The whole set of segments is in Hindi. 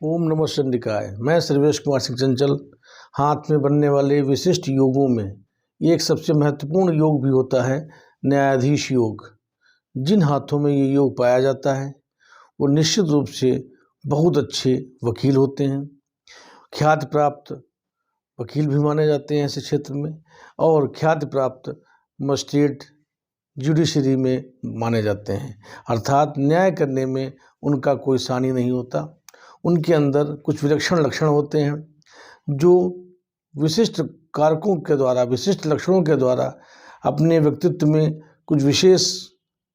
ओम नमः शिवाय। मैं सर्वेश कुमार सिंह चंचल। हाथ में बनने वाले विशिष्ट योगों में एक सबसे महत्वपूर्ण योग भी होता है न्यायाधीश योग। जिन हाथों में ये योग पाया जाता है वो निश्चित रूप से बहुत अच्छे वकील होते हैं, ख्याति प्राप्त वकील भी माने जाते हैं ऐसे क्षेत्र में, और ख्याति प्राप्त मजिस्ट्रेट जुडिशरी में माने जाते हैं। अर्थात न्याय करने में उनका कोई सानी नहीं होता। उनके अंदर कुछ विलक्षण लक्षण होते हैं जो विशिष्ट कारकों के द्वारा, विशिष्ट लक्षणों के द्वारा अपने व्यक्तित्व में कुछ विशेष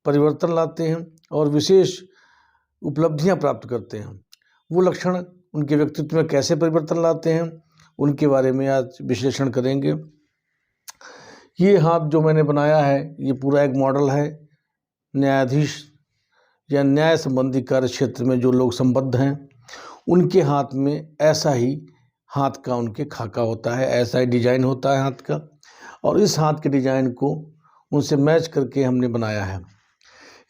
परिवर्तन लाते हैं और विशेष उपलब्धियां प्राप्त करते हैं। वो लक्षण उनके व्यक्तित्व में कैसे परिवर्तन लाते हैं उनके बारे में आज विश्लेषण करेंगे। ये हाथ जो मैंने बनाया है ये पूरा एक मॉडल है। न्यायाधीश या न्याय संबंधी कार्य क्षेत्र में जो लोग संबद्ध हैं उनके हाथ में ऐसा ही हाथ का उनके खाका होता है, ऐसा ही डिजाइन होता है हाथ का, और इस हाथ के डिजाइन को उनसे मैच करके हमने बनाया है।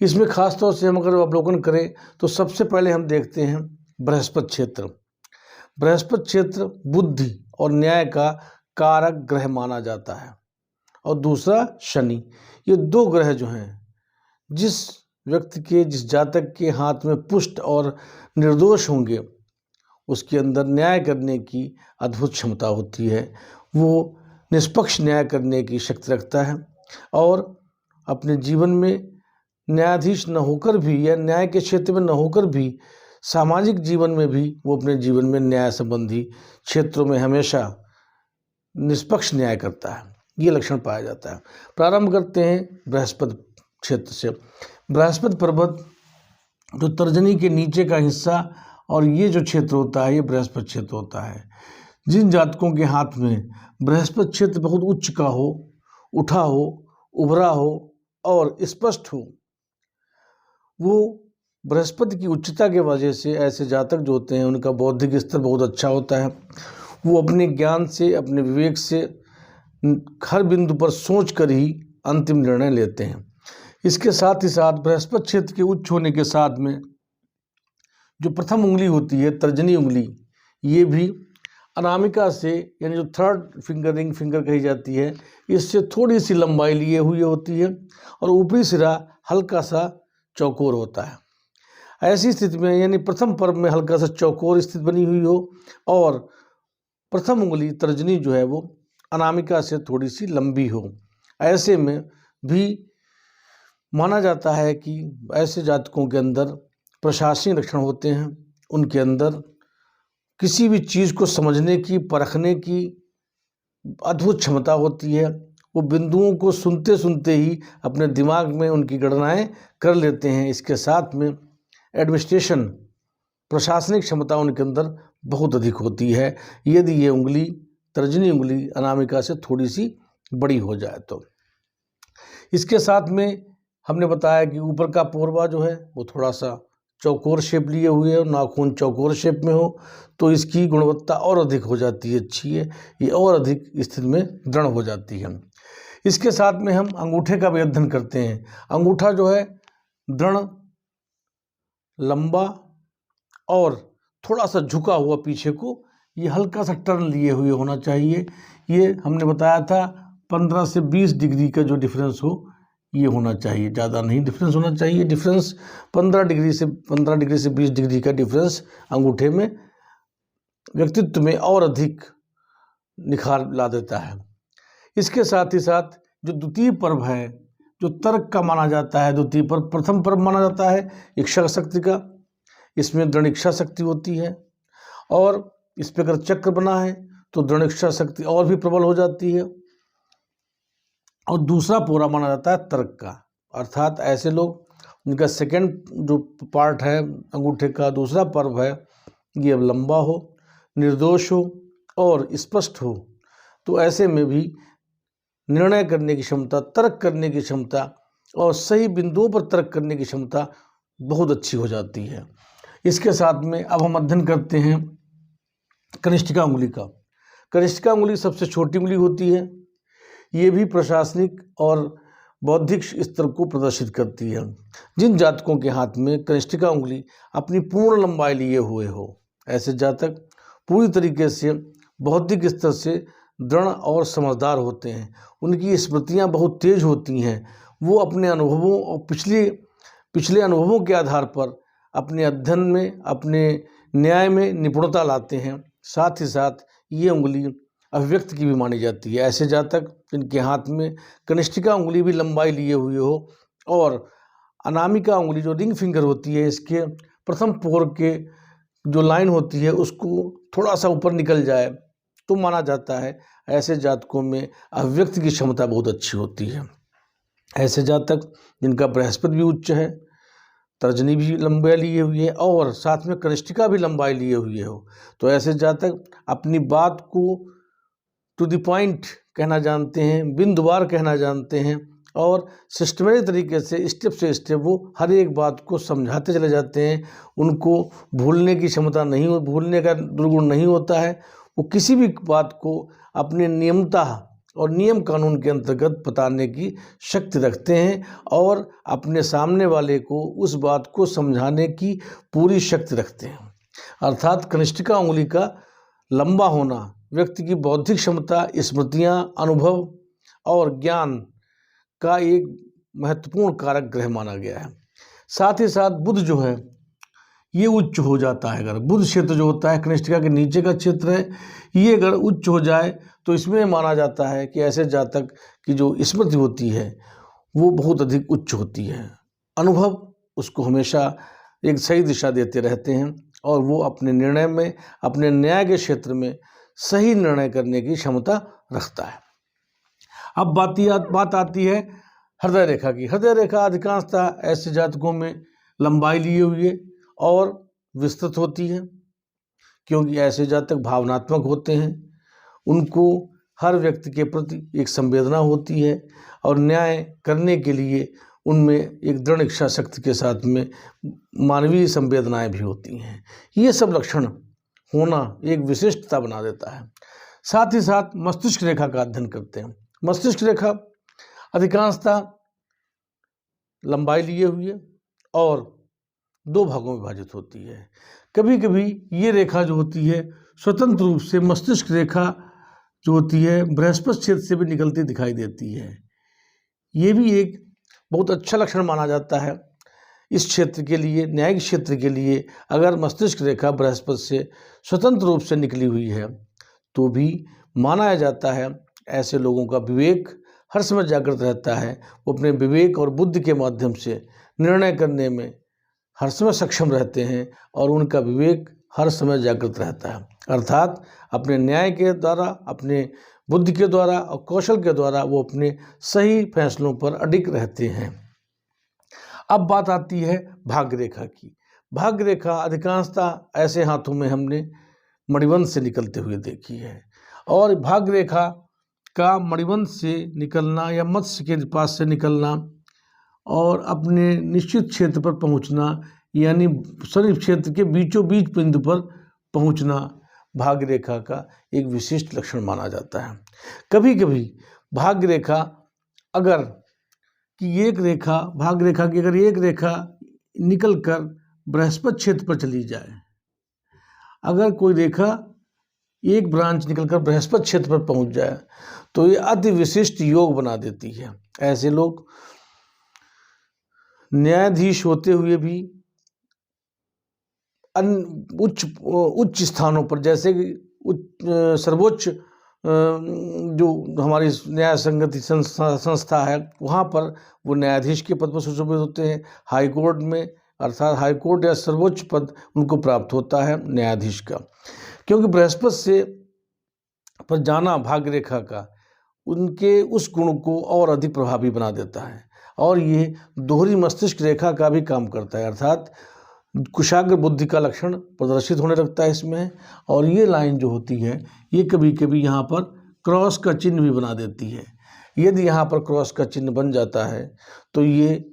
इसमें खास तौर से हम अगर अवलोकन करें तो सबसे पहले हम देखते हैं बृहस्पति क्षेत्र। बृहस्पति क्षेत्र बुद्धि और न्याय का कारक ग्रह माना जाता है, और दूसरा शनि। ये दो ग्रह जो हैं, जिस व्यक्ति के, जिस जातक के हाथ में पुष्ट और निर्दोष होंगे उसके अंदर न्याय करने की अद्भुत क्षमता होती है। वो निष्पक्ष न्याय करने की शक्ति रखता है और अपने जीवन में न्यायाधीश न होकर भी या न्याय के क्षेत्र में न होकर भी सामाजिक जीवन में भी वो अपने जीवन में न्याय संबंधी क्षेत्रों में हमेशा निष्पक्ष न्याय करता है। ये लक्षण पाया जाता है। प्रारंभ करते हैं बृहस्पति क्षेत्र से। बृहस्पति पर्वत जो तर्जनी के नीचे का हिस्सा और ये जो क्षेत्र होता है ये बृहस्पति क्षेत्र होता है। जिन जातकों के हाथ में बृहस्पति क्षेत्र बहुत उच्च का हो, उठा हो, उभरा हो और स्पष्ट हो, वो बृहस्पति की उच्चता के वजह से ऐसे जातक जो होते हैं उनका बौद्धिक स्तर बहुत अच्छा होता है। वो अपने ज्ञान से, अपने विवेक से हर बिंदु पर सोच कर ही अंतिम निर्णय लेते हैं। इसके साथ ही साथ बृहस्पति क्षेत्र के उच्च होने के साथ में जो प्रथम उंगली होती है, तर्जनी उंगली, ये भी अनामिका से यानी जो थर्ड फिंगर कही जाती है, इससे थोड़ी सी लंबाई लिए हुई होती है और ऊपरी सिरा हल्का सा चौकोर होता है। ऐसी स्थिति में यानी प्रथम पर्व में हल्का सा चौकोर स्थिति बनी हुई हो और प्रथम उंगली तर्जनी जो है वो अनामिका से थोड़ी सी लंबी हो, ऐसे में भी माना जाता है कि ऐसे जातकों के अंदर प्रशासनिक लक्षण होते हैं। उनके अंदर किसी भी चीज़ को समझने की, परखने की अद्भुत क्षमता होती है। वो बिंदुओं को सुनते सुनते ही अपने दिमाग में उनकी गणनाएं कर लेते हैं। इसके साथ में एडमिनिस्ट्रेशन, प्रशासनिक क्षमता उनके अंदर बहुत अधिक होती है यदि ये उंगली, तर्जनी उंगली अनामिका से थोड़ी सी बड़ी हो जाए तो। इसके साथ में हमने बताया कि ऊपर का पोरवा जो है वो थोड़ा सा चौकोर शेप लिए हुए हो, नाखून चौकोर शेप में हो तो इसकी गुणवत्ता और अधिक हो जाती है, अच्छी है, ये और अधिक स्थिति में दृढ़ हो जाती है। इसके साथ में हम अंगूठे का भी अध्ययन करते हैं। अंगूठा जो है दृढ़, लंबा और थोड़ा सा झुका हुआ पीछे को, ये हल्का सा टर्न लिए हुए होना चाहिए। ये हमने बताया था 15 से 20 डिग्री का जो डिफरेंस हो ये होना चाहिए, ज़्यादा नहीं डिफरेंस होना चाहिए। डिफरेंस 15 डिग्री से 20 डिग्री का डिफरेंस अंगूठे में व्यक्तित्व में और अधिक निखार ला देता है। इसके साथ ही साथ जो द्वितीय पर्व है, जो तर्क का माना जाता है, द्वितीय पर्व प्रथम पर्व माना जाता है इच्छा शक्ति का। इसमें दृढ़ इच्छा शक्ति होती है और इस पर अगर चक्र बना है तो दृढ़ इच्छा शक्ति और भी प्रबल हो जाती है। और दूसरा पोरा माना जाता है तर्क का, अर्थात ऐसे लोग, उनका सेकंड जो पार्ट है अंगूठे का, दूसरा पर्व है, ये अब लंबा हो, निर्दोष हो और स्पष्ट हो, तो ऐसे में भी निर्णय करने की क्षमता, तर्क करने की क्षमता और सही बिंदुओं पर तर्क करने की क्षमता बहुत अच्छी हो जाती है। इसके साथ में अब हम अध्ययन करते हैं कनिष्ठिका उंगली का। कनिष्ठिका उंगली सबसे छोटी उंगली होती है। ये भी प्रशासनिक और बौद्धिक स्तर को प्रदर्शित करती है। जिन जातकों के हाथ में कनिष्ठिका उंगली अपनी पूर्ण लंबाई लिए हुए हो ऐसे जातक पूरी तरीके से बौद्धिक स्तर से दृढ़ और समझदार होते हैं। उनकी स्मृतियाँ बहुत तेज होती हैं। वो अपने अनुभवों और पिछले अनुभवों के आधार पर अपने अध्ययन में, अपने न्याय में निपुणता लाते हैं। साथ ही साथ ये उंगली अभिव्यक्त की भी मानी जाती है। ऐसे जातक जिनके हाथ में कनिष्ठिका उंगली भी लंबाई लिए हुए हो और अनामिका उंगली जो रिंग फिंगर होती है, इसके प्रथम पोर के जो लाइन होती है उसको थोड़ा सा ऊपर निकल जाए तो माना जाता है ऐसे जातकों में अभिव्यक्ति की क्षमता बहुत अच्छी होती है। ऐसे जातक जिनका बृहस्पति भी उच्च है, तर्जनी भी लंबाई लिए हुई है और साथ में कनिष्ठिका भी लंबाई लिए हुए हो, तो ऐसे जातक अपनी बात को टू द पॉइंट कहना जानते हैं, बिंदुवार कहना जानते हैं और सिस्टमेटिक तरीके से स्टेप से स्टेप वो हर एक बात को समझाते चले जाते हैं। उनको भूलने की क्षमता नहीं हो, भूलने का दुर्गुण नहीं होता है। वो किसी भी बात को अपने नियमता और नियम कानून के अंतर्गत बताने की शक्ति रखते हैं और अपने सामने वाले को उस बात को समझाने की पूरी शक्ति रखते हैं। अर्थात कनिष्ठिका उंगली का लंबा होना व्यक्ति की बौद्धिक क्षमता, स्मृतियाँ, अनुभव और ज्ञान का एक महत्वपूर्ण कारक ग्रह माना गया है। साथ ही साथ बुध जो है ये उच्च हो जाता है। अगर बुध क्षेत्र जो होता है कनिष्ठिका के नीचे का क्षेत्र है, ये अगर उच्च हो जाए तो इसमें माना जाता है कि ऐसे जातक की जो स्मृति होती है वो बहुत अधिक उच्च होती है। अनुभव उसको हमेशा एक सही दिशा देते रहते हैं और वो अपने निर्णय में, अपने न्याय के क्षेत्र में सही निर्णय करने की क्षमता रखता है। अब बात आती है हृदय रेखा की। हृदय रेखा अधिकांशतः ऐसे जातकों में लंबाई लिए हुए और विस्तृत होती है, क्योंकि ऐसे जातक भावनात्मक होते हैं। उनको हर व्यक्ति के प्रति एक संवेदना होती है और न्याय करने के लिए उनमें एक दृढ़ इच्छा शक्ति के साथ में मानवीय संवेदनाएं भी होती हैं। ये सब लक्षण होना एक विशिष्टता बना देता है। साथ ही साथ मस्तिष्क रेखा का अध्ययन करते हैं। मस्तिष्क रेखा अधिकांशतः लंबाई लिए हुए और 2 भागों में विभाजित होती है। कभी कभी ये रेखा जो होती है स्वतंत्र रूप से मस्तिष्क रेखा जो होती है बृहस्पति क्षेत्र से भी निकलती दिखाई देती है। ये भी एक बहुत अच्छा लक्षण माना जाता है इस क्षेत्र के लिए, न्यायिक क्षेत्र के लिए। अगर मस्तिष्क रेखा बृहस्पति से स्वतंत्र रूप से निकली हुई है तो भी माना जाता है ऐसे लोगों का विवेक हर समय जागृत रहता है। वो अपने विवेक और बुद्धि के माध्यम से निर्णय करने में हर समय सक्षम रहते हैं और उनका विवेक हर समय जागृत रहता है। अर्थात अपने न्याय के द्वारा, अपने बुद्धि के द्वारा और कौशल के द्वारा वो अपने सही फैसलों पर अडिग रहते हैं। अब बात आती है भाग्य रेखा की। भाग्य रेखा अधिकांशतः ऐसे हाथों में हमने मणिबंध से निकलते हुए देखी है और भाग्य रेखा का मणिबंध से निकलना या मत्स्य के पास से निकलना और अपने निश्चित क्षेत्र पर पहुंचना, यानी शरीर क्षेत्र के बीचों बीच बिंदु पर पहुंचना भाग्य रेखा का एक विशिष्ट लक्षण माना जाता है। कभी कभी भाग्य रेखा अगर कि एक रेखा भाग्य रेखा की अगर एक रेखा निकलकर बृहस्पति क्षेत्र पर चली जाए, अगर कोई रेखा एक ब्रांच निकलकर बृहस्पति क्षेत्र पर पहुंच जाए तो ये अति विशिष्ट योग बना देती है। ऐसे लोग न्यायाधीश होते हुए भी उच्च स्थानों पर, जैसे कि सर्वोच्च जो हमारी न्याय संगति संस्था है वहाँ पर वो न्यायाधीश के पद पर सुशोभित होते हैं। हाई कोर्ट में, अर्थात हाई कोर्ट या सर्वोच्च पद उनको प्राप्त होता है न्यायाधीश का, क्योंकि बृहस्पति से पर जाना भाग्य रेखा का उनके उस गुण को और अधिक प्रभावी बना देता है और ये दोहरी मस्तिष्क रेखा का भी काम करता है। अर्थात कुशाग्र बुद्धि का लक्षण प्रदर्शित होने लगता है इसमें। और ये लाइन जो होती है ये कभी कभी यहाँ पर क्रॉस का चिन्ह भी बना देती है। यदि यहाँ पर क्रॉस का चिन्ह बन जाता है तो ये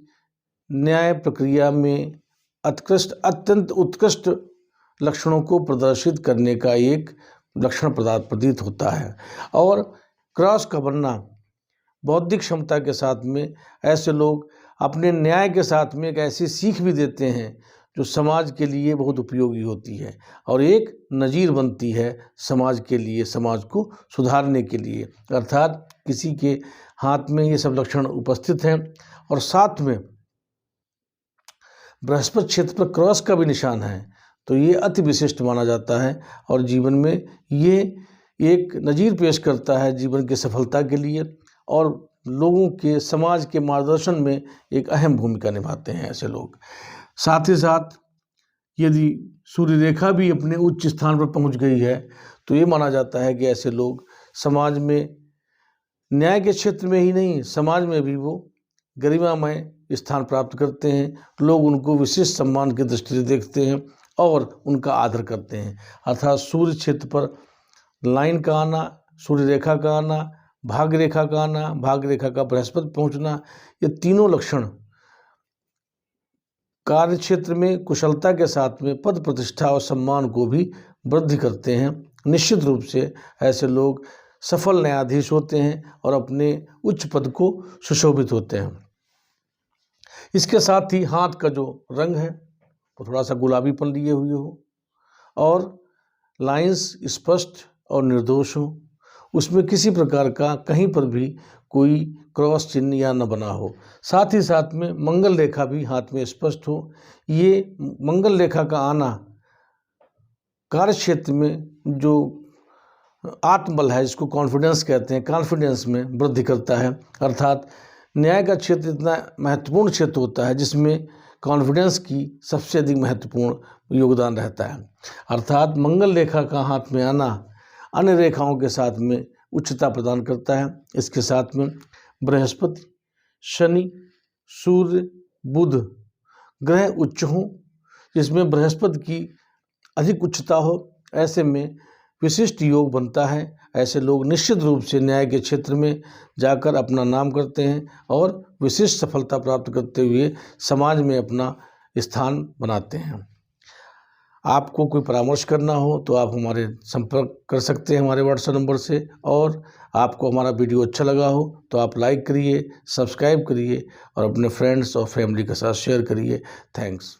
न्याय प्रक्रिया में अत्यंत उत्कृष्ट लक्षणों को प्रदर्शित करने का एक लक्षण प्रतीत होता है। और क्रॉस का बनना बौद्धिक क्षमता के साथ में ऐसे लोग अपने न्याय के साथ में एक ऐसी सीख भी देते हैं जो समाज के लिए बहुत उपयोगी होती है और एक नज़ीर बनती है समाज के लिए, समाज को सुधारने के लिए। अर्थात किसी के हाथ में ये सब लक्षण उपस्थित हैं और साथ में बृहस्पति क्षेत्र पर क्रॉस का भी निशान है, तो ये अति विशिष्ट माना जाता है और जीवन में ये एक नज़ीर पेश करता है जीवन की सफलता के लिए और लोगों के समाज के मार्गदर्शन में एक अहम भूमिका निभाते हैं ऐसे लोग। साथ ही साथ यदि सूर्य रेखा भी अपने उच्च स्थान पर पहुंच गई है तो ये माना जाता है कि ऐसे लोग समाज में न्याय के क्षेत्र में ही नहीं, समाज में भी वो गरिमामय स्थान प्राप्त करते हैं। लोग उनको विशेष सम्मान की दृष्टि से देखते हैं और उनका आदर करते हैं। अर्थात सूर्य क्षेत्र पर लाइन का आना, सूर्य रेखा का आना, भाग्य रेखा का आना, भाग्य रेखा का बृहस्पति पहुंचना, ये तीनों लक्षण कार्य क्षेत्र में कुशलता के साथ में पद प्रतिष्ठा और सम्मान को भी वृद्धि करते हैं। निश्चित रूप से ऐसे लोग सफल न्यायाधीश होते हैं और अपने उच्च पद को सुशोभित होते हैं। इसके साथ ही हाथ का जो रंग है वो थोड़ा सा गुलाबीपन लिए हुए हो और लाइंस स्पष्ट और निर्दोष हो, उसमें किसी प्रकार का कहीं पर भी कोई क्रॉस चिन्ह या न बना हो। साथ ही साथ में मंगल रेखा भी हाथ में स्पष्ट हो। ये मंगल रेखा का आना कार्य क्षेत्र में जो आत्मबल है, जिसको कॉन्फिडेंस कहते हैं, कॉन्फिडेंस में वृद्धि करता है। अर्थात न्याय का क्षेत्र इतना महत्वपूर्ण क्षेत्र होता है जिसमें कॉन्फिडेंस की सबसे अधिक महत्वपूर्ण योगदान रहता है। अर्थात मंगल रेखा का हाथ में आना अन्य रेखाओं के साथ में उच्चता प्रदान करता है। इसके साथ में बृहस्पति, शनि, सूर्य, बुध ग्रह उच्च हों, जिसमें बृहस्पति की अधिक उच्चता हो, ऐसे में विशिष्ट योग बनता है। ऐसे लोग निश्चित रूप से न्याय के क्षेत्र में जाकर अपना नाम करते हैं और विशिष्ट सफलता प्राप्त करते हुए समाज में अपना स्थान बनाते हैं। आपको कोई परामर्श करना हो तो आप हमारे संपर्क कर सकते हैं हमारे व्हाट्सएप नंबर से, और आपको हमारा वीडियो अच्छा लगा हो तो आप लाइक करिए, सब्सक्राइब करिए और अपने फ्रेंड्स और फैमिली के साथ शेयर करिए। थैंक्स।